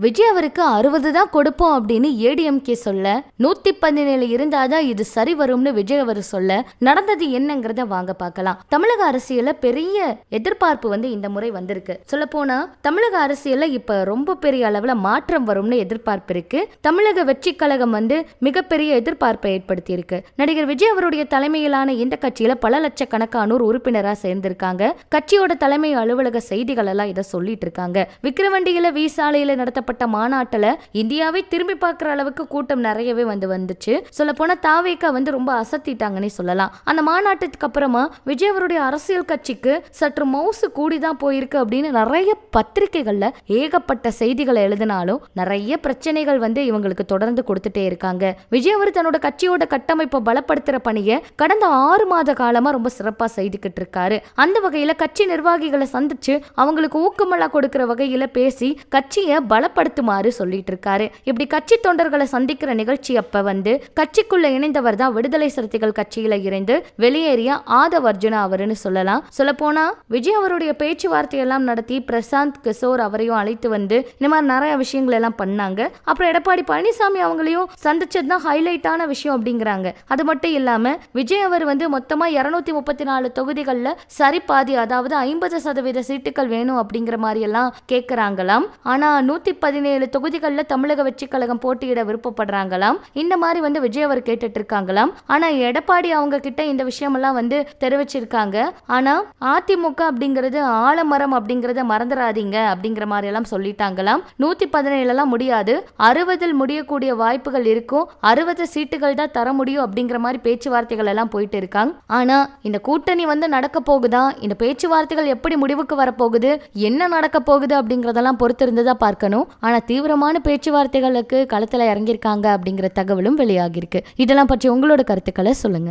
விஜய் அவருக்கு 60 தான் கொடுப்போம் அப்படின்னு ஏடிஎம்கே சொல்ல 117 இருந்தாதான் இது சரி வரும்னு விஜய் அவர் சொல்ல நடந்தது என்னங்கிறத வாங்க பார்க்கலாம். தமிழக அரசியல பெரிய எதிர்பார்ப்பு இந்த முறை வந்திருக்கு. சொல்ல போனா தமிழக அரசியல இப்ப ரொம்ப பெரிய அளவுல மாற்றம் வரும்னு எதிர்பார்ப்பு இருக்கு. தமிழக வெற்றி கழகம் மிகப்பெரிய எதிர்பார்ப்பை ஏற்படுத்தி இருக்கு. நடிகர் விஜய் அவருடைய தலைமையிலான இந்த கட்சியில பல லட்சக்கணக்கானோர் உறுப்பினரா சேர்ந்திருக்காங்க. கட்சியோட தலைமை அலுவலக செய்திகள் எல்லாம் இதை சொல்லிட்டு இருக்காங்க. விக்கிரவண்டியில வீசாலையில நடத்தப்பட்ட மாநாட்டுல இந்தியாவை திரும்பி பார்க்கிற அளவுக்கு கூட்டம் நிறையவே வந்துச்சு. சொல்ல போனா தாவேக்கா ரொம்ப அசத்திட்டாங்கன்னு சொல்லலாம். அந்த மாநாட்டுக்கு அப்புறமா விஜய் அவருடைய அரசியல் கட்சிக்கு சற்று மவுசு கூடிதான் போயிருக்கு அப்படின்னு நிறைய பத்திரிகைகள்ல ஏகப்பட்ட செய்திகளை எழுதினாலும் நிறைய பிரச்சனைகள் இவங்களுக்கு தொடர்ந்து கொடுத்துட்டே இருக்காங்க. விஜய் அவர் தன்னோட கட்சியோட கட்டமைப்பை பலப்படுத்துற பணியை கடந்த 6 மாத காலமா ரொம்ப சிறப்பா செய்துக்கிட்டு இருக்காரு. அந்த வகையில கட்சி நிர்வாகிகளை சந்திச்சு அவங்களுக்கு ஊக்கமெல்லாம் கொடுக்கிற வகையில பேசி கட்சியை பலப்படுத்துமாறு சொல்லிட்டு இருக்காரு. இப்படி கட்சி தொண்டர்களை சந்திக்கிற நிகழ்ச்சி அப்ப கட்சிக்குள்ள இணைந்தவர் தான் விடுதலை சிறுத்தைகள் கட்சியில இருந்து வெளியேறிய ஆதவ் அர்ஜுனா அவருன்னு சொல்லலாம். சொல்ல போனா விஜய் அவருடைய பேச்சுவார்த்தை எல்லாம் நடத்தி பிரசாந்த் கிஷோர் அவரையும் அழைத்து இந்த மாதிரி நிறைய விஷயங்கள் எல்லாம் பண்ணாங்க. அப்புறம் எடப்பாடி பழனிசாமி அவங்களையும் சந்திச்சதுதான் ஹைலைட்டான விஷயம் அப்படிங்கிறாங்க. அது மட்டும் இல்லாம விஜய் அவர் மொத்தமா 234 தொகுதிகள்ல சரி பாதி, அதாவது 50% சீட்டுகள் வேணும் அப்படிங்கிற மாதிரி எல்லாம் கேட்கிறாங்களாம். ஆனா 117 தொகுதிகள்ல தமிழக வெற்றி கழகம் போட்டியிட விருப்பப்படுறாங்களாம். இந்த மாதிரி விஜய் அவர் கேட்டுட்டு இருக்காங்களாம். ஆனா எடப்பாடி அவங்க கிட்ட இந்த விஷயம் எல்லாம் தெரிவிச்சிருக்காங்க. ஆனா அதிமுக அப்படிங்கிறது ஆலமரம் அப்படிங்கறத மறந்துடாதீங்க அப்படிங்கிற மாதிரி எல்லாம் சொல்லிட்டாங்களாம். 117 எல்லாம் முடியாது, 60 முடியக்கூடிய வாய்ப்புகள் இருக்கும், 60 சீட்டுகள் தான் தர முடியும் அப்படிங்கிற மாதிரி பேச்சுவார்த்தைகள் எல்லாம் போயிட்டு இருக்காங்க. ஆனா இந்த கூட்டணி நடக்க போகுதா, இந்த பேச்சுவார்த்தைகள் எப்படி முடிவுக்கு வரப்போகுது, என்ன நடக்க போகுது அப்படிங்கறதெல்லாம் பொறுத்து இருந்ததா பார்க்கணும். ஆனா தீவிரமான பேச்சுவார்த்தைகளுக்கு களத்துல இறங்கியிருக்காங்க அப்படிங்கிற தகவலும் வெளியாகிருக்கு. இதெல்லாம் பற்றி உங்களோட கருத்துக்களை சொல்லுங்க.